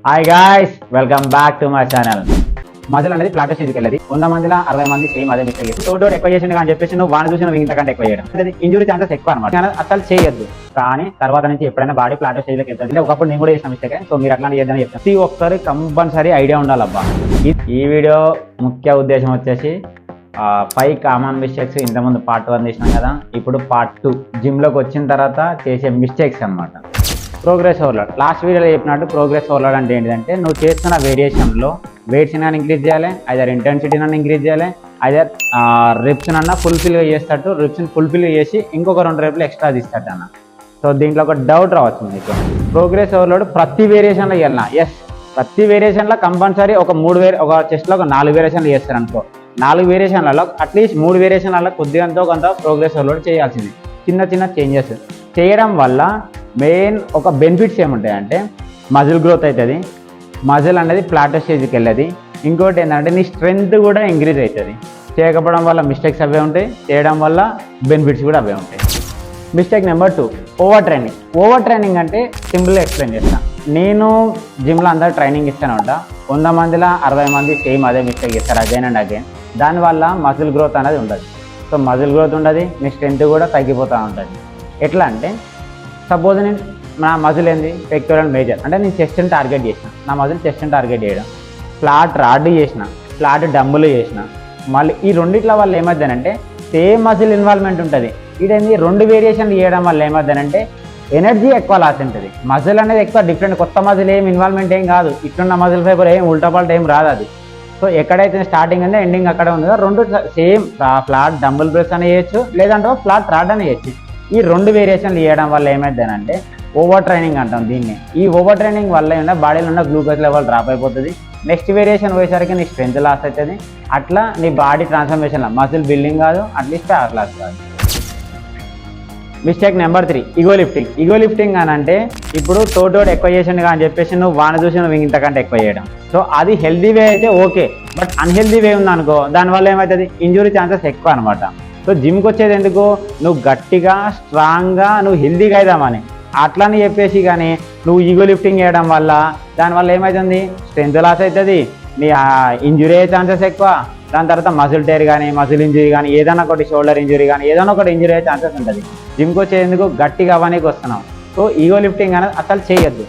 Hi guys, welcome back to my channel. Muscle అనేది ప్లాటెస్ స్టేజ్కి వెళ్ళేది 100 మందిలో 60 మంది సేమ్ అదే మిస్టేక్ చేసి తోడు ఎక్కువ చేసింది అని చెప్పేసి నువ్వు వాడిని చూసి నువ్వు ఇంతకంటే ఎక్కువ చేయడం ఇంజురీ ఛాన్సెస్ ఎక్కువ అనమాట. అసలు చేయొద్దు. కానీ తర్వాత నుంచి ఎప్పుడైనా బాడీ ప్లాటెస్ స్టేజ్కి వెళ్తుంది. ఒకప్పుడు నేను కూడా చేసిన మిస్టేక్. సో మీరు అట్లా చేద్దామని చెప్తాను. ప్రతి ఒక్కరు కంపల్సరీ ఐడియా ఉండాలబ్బా. ఈ వీడియో ముఖ్య ఉద్దేశం వచ్చేసి 5 కామన్ మిస్టేక్స్. ఇంతకుముందు పార్ట్ 1 చేసినాం కదా, ఇప్పుడు పార్ట్ 2 జిమ్లోకి వచ్చిన తర్వాత చేసే మిస్టేక్స్ అనమాట. Progress overload. లాస్ట్ వీడియోలో చెప్పినట్టు ప్రోగ్రెస్ ఓవర్లోడ్ అంటే ఏంటంటే నువ్వు చేస్తున్న వేరియేషన్లో వెయిట్స్ అన్న ఇంక్రీజ్ చేయాలి, ఐదర్ ఇంటెన్సిటీని అన్న ఇంక్రీజ్ చేయాలి, ఐదర్ రిప్స్ అన్న ఫుల్ఫిల్గా చేస్తట్టు రిప్స్ని ఫుల్ఫిల్గా చేసి ఇంకొక 2 రేపులు ఎక్స్ట్రా తీస్తట్టు అన్న. సో దీంట్లో ఒక డౌట్ రావచ్చు మీకు. ప్రోగ్రెస్ ఓవర్లోడ్ ప్రతి వేరియేషన్లో వెళ్ళినా ప్రతి వేరియేషన్లో కంపల్సరీ ఒక చెస్ట్లో ఒక 4 వేరియేషన్లు చేస్తారు అనుకో. 4 వేరియేషన్లలో అట్లీస్ట్ 3 వేరియేషన్లలో కొద్దిగా కొంత ప్రోగ్రెస్ ఓవర్లోడ్ చేయాల్సింది. చిన్న చిన్న చేంజెస్ చేయడం వల్ల మెయిన్ ఒక బెనిఫిట్స్ ఏముంటాయంటే మజిల్ గ్రోత్ అవుతుంది, మజిల్ అనేది ప్లాటెస్ స్టేజ్కి వెళ్ళేది. ఇంకోటి ఏంటంటే నీ స్ట్రెంగ్త్ కూడా ఇంక్రీజ్ అవుతుంది. చేయకపోవడం వల్ల మిస్టేక్స్ అవే ఉంటాయి, చేయడం వల్ల బెనిఫిట్స్ కూడా అవే ఉంటాయి. Mistake number 2, over training. Over training అంటే సింపుల్గా ఎక్స్ప్లెయిన్ చేస్తాను. నేను జిమ్లో అందరూ ట్రైనింగ్ ఇస్తాను అంట. 100 మందిలో 60 మంది సేమ్ అదే మిస్టేక్ చేస్తారు అగైన్ అండ్ అగైన్. దానివల్ల మజిల్ గ్రోత్ అనేది ఉండదు. సో మజిల్ గ్రోత్ ఉండదు, నీ స్ట్రెంగ్త్ కూడా తగ్గిపోతూ ఉంటుంది. ఎట్లా అంటే సపోజ్ నేను నా మజిల్ ఏంది పెక్టోరల్ మేజర్ అంటే నేను చెస్ట్ని టార్గెట్ చేసిన, నా మజిల్ చెస్ట్ని టార్గెట్ చేయడం, ఫ్లాట్ రాడ్ చేసిన, ఫ్లాట్ డంబులు చేసిన. మళ్ళీ ఈ రెండిట్ల వల్ల ఏమవుతుందంటే సేమ్ మజిల్ ఇన్వాల్వ్మెంట్ ఉంటుంది. ఇదేంది 2 వేరియేషన్లు చేయడం వల్ల ఏమవుతుందంటే ఎనర్జీ ఎక్కువ లాస్ ఉంటుంది. మజిల్ అనేది ఎక్కువ డిఫరెంట్, కొత్త మజిల్ ఏం ఇన్వాల్వ్మెంట్ ఏం కాదు. ఇట్లున్న మజిల్ ఫైబర్ ఏం ఉల్టాపాల్ట్ ఏం రాదు అది. సో ఎక్కడైతే స్టార్టింగ్ ఉందో ఎండింగ్ అక్కడ ఉందో 2 సేమ్ ఫ్లాట్ డంబుల్ ప్రెస్ అని చేయొచ్చు, లేదంటే ఫ్లాట్ రాడ్ అని చేయొచ్చు. ఈ 2 వేరియేషన్లు చేయడం వల్ల ఏమైందనంటే ఓవర్ ట్రైనింగ్ అంటాం దీన్ని. ఈ ఓవర్ ట్రైనింగ్ వల్ల ఏమన్నా బాడీలో ఉన్న గ్లూకోజ్ లెవెల్ డ్రాప్ అయిపోతుంది. నెక్స్ట్ వేరియేషన్ పోయేసరికి నీ స్ట్రెంత్ లాస్ అవుతుంది. అట్లా నీ బాడీ ట్రాన్స్ఫర్మేషన్ మజిల్ బిల్డింగ్ కాదు, అట్లీస్ట్ ఫ్యాట్ లాస్ కాదు. Mistake number 3, ego lifting. Ego lifting అని అంటే ఇప్పుడు తోటోడు ఎక్కువ చేసిండు అని చెప్పేసి నువ్వు వాడిని చూసి నువ్వు ఇంతకంటే ఎక్కువ చేయడం. సో అది హెల్దీ వే అయితే ఓకే, బట్ అన్హెల్దీ వే ఉందనుకో దానివల్ల ఏమవుతుంది ఇంజురీ ఛాన్సెస్ ఎక్కువ అనమాట. సో జిమ్కి వచ్చేది ఎందుకు, నువ్వు గట్టిగా స్ట్రాంగ్గా నువ్వు హెల్దీగా అవుదామని. అట్లని చెప్పేసి కానీ నువ్వు ఈగో లిఫ్టింగ్ చేయడం వల్ల దానివల్ల ఏమవుతుంది స్ట్రెంత్ లాస్ అవుతుంది, నీ ఇంజురీ అయ్యే ఛాన్సెస్ ఎక్కువ. దాని తర్వాత మజిల్ టైర్ కానీ మజిల్ ఇంజురీ కానీ ఏదైనా ఒకటి షోల్డర్ ఇంజురీ కానీ ఏదైనా ఒకటి ఇంజురీ అయ్యే ఛాన్సెస్ ఉంటుంది. జిమ్కి వచ్చేందుకు గట్టిగా అవ్వడానికి వస్తున్నాం. సో ఈగో లిఫ్టింగ్ అనేది అసలు చేయొద్దు.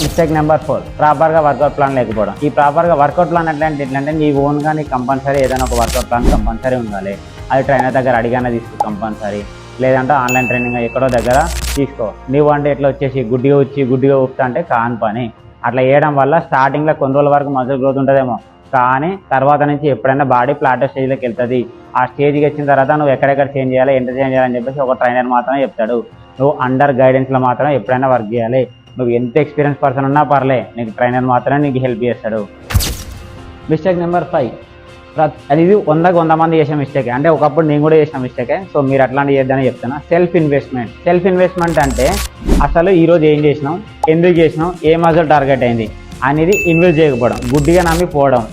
మిస్టేక్ నెంబర్ 4, ప్రాపర్గా వర్కౌట్ ప్లాన్ లేకపోవడం. ఈ ప్రాపర్గా వర్కౌట్ ప్లాన్ ఎట్లంటే నీ ఓన్గా నీ కంపల్సరీ ఏదైనా ఒక వర్కౌట్ ప్లాన్ కంపల్సరీ ఉండాలి. అది ట్రైనర్ దగ్గర అడిగానే తీసుకో కంపల్సరీ, లేదంటే ఆన్లైన్ ట్రైనింగ్ ఎక్కడో దగ్గర తీసుకో. నువ్వు అంటే ఎట్లా వచ్చేసి గుడ్డిగా ఊపుతా అంటే కాని పని. అట్లా చేయడం వల్ల స్టార్టింగ్లో కొన్ని రోజుల వరకు మజిల్ గ్రోత్ ఉంటుందేమో, కానీ తర్వాత నుంచి ఎప్పుడైనా బాడీ ప్లాటెస్ స్టేజ్లోకి వెళ్తుంది. ఆ స్టేజ్కి వచ్చిన తర్వాత నువ్వు ఎక్కడెక్కడ చేంజ్ చేయాలి, ఎంత చేంజ్ చేయాలని చెప్పేసి ఒక ట్రైనర్ మాత్రమే చెప్తాడు. నువ్వు అండర్ గైడెన్స్లో మాత్రమే ఎప్పుడైనా వర్క్ చేయాలి. నువ్వు ఎంత ఎక్స్పీరియన్స్ పర్సన్ ఉన్నా పర్లే, నీకు ట్రైనర్ మాత్రమే నీకు హెల్ప్ చేస్తాడు. మిస్టేక్ నెంబర్ 5, అది 100 మంది చేసే మిస్టేకే. అంటే ఒకప్పుడు నేను కూడా చేసిన మిస్టేకే. సో మీరు అట్లాంటివి చేద్దని చెప్తున్నా. సెల్ఫ్ ఇన్వెస్ట్మెంట్ అంటే అసలు ఈరోజు ఏం చేసినాం, ఎందుకు చేసినాం, ఏ మజిల్ టార్గెట్ అయింది అనేది ఇన్వెస్ట్ చేయకపోవడం, గుడ్డిగా నమ్మి పోవడం,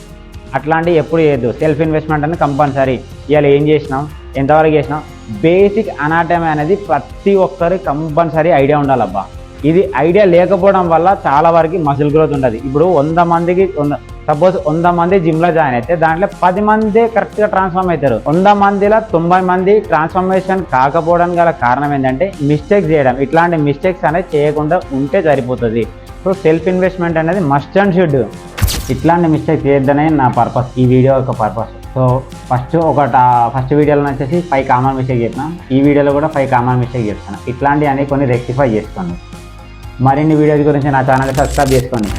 అట్లాంటివి ఎప్పుడు చేయొద్దు. సెల్ఫ్ ఇన్వెస్ట్మెంట్ అనేది కంపల్సరీ. ఇవాళ ఏం చేసినాం, ఎంతవరకు చేసినాం, బేసిక్ అనాటమీ అనేది ప్రతి ఒక్కరు కంపల్సరీ ఐడియా ఉండాలబ్బా. ఇది ఐడియా లేకపోవడం వల్ల చాలా వరకు మజిల్ గ్రోత్ ఉంటుంది. ఇప్పుడు 100 మంది జిమ్లో జాయిన్ అయితే దాంట్లో 10 మంది కరెక్ట్గా ట్రాన్స్ఫార్మ్ అవుతారు. 100 మందిలో 90 మంది ట్రాన్స్ఫర్మేషన్ కాకపోవడానికి గల కారణం ఏంటంటే మిస్టేక్స్ చేయడం. ఇట్లాంటి మిస్టేక్స్ అనేది చేయకుండా ఉంటే సరిపోతుంది. సో సెల్ఫ్ ఇన్వెస్ట్మెంట్ అనేది మస్ట్ అండ్ షుడ్. ఇట్లాంటి మిస్టేక్స్ చేయొద్దనే నా పర్పస్, ఈ వీడియో యొక్క పర్పస్. సో ఫస్ట్ వీడియోలో వచ్చేసి 5 కామన్ మిస్టేక్ చెప్పిన, ఈ వీడియోలో కూడా 5 కామన్ మిస్టేక్ చెప్తాను. ఇట్లాంటివి అనేవి కొన్ని రెక్టిఫై చేసుకోండి. మరిన్ని వీడియోస్ గురించి నా ఛానల్ సబ్స్క్రైబ్ చేసుకోండి.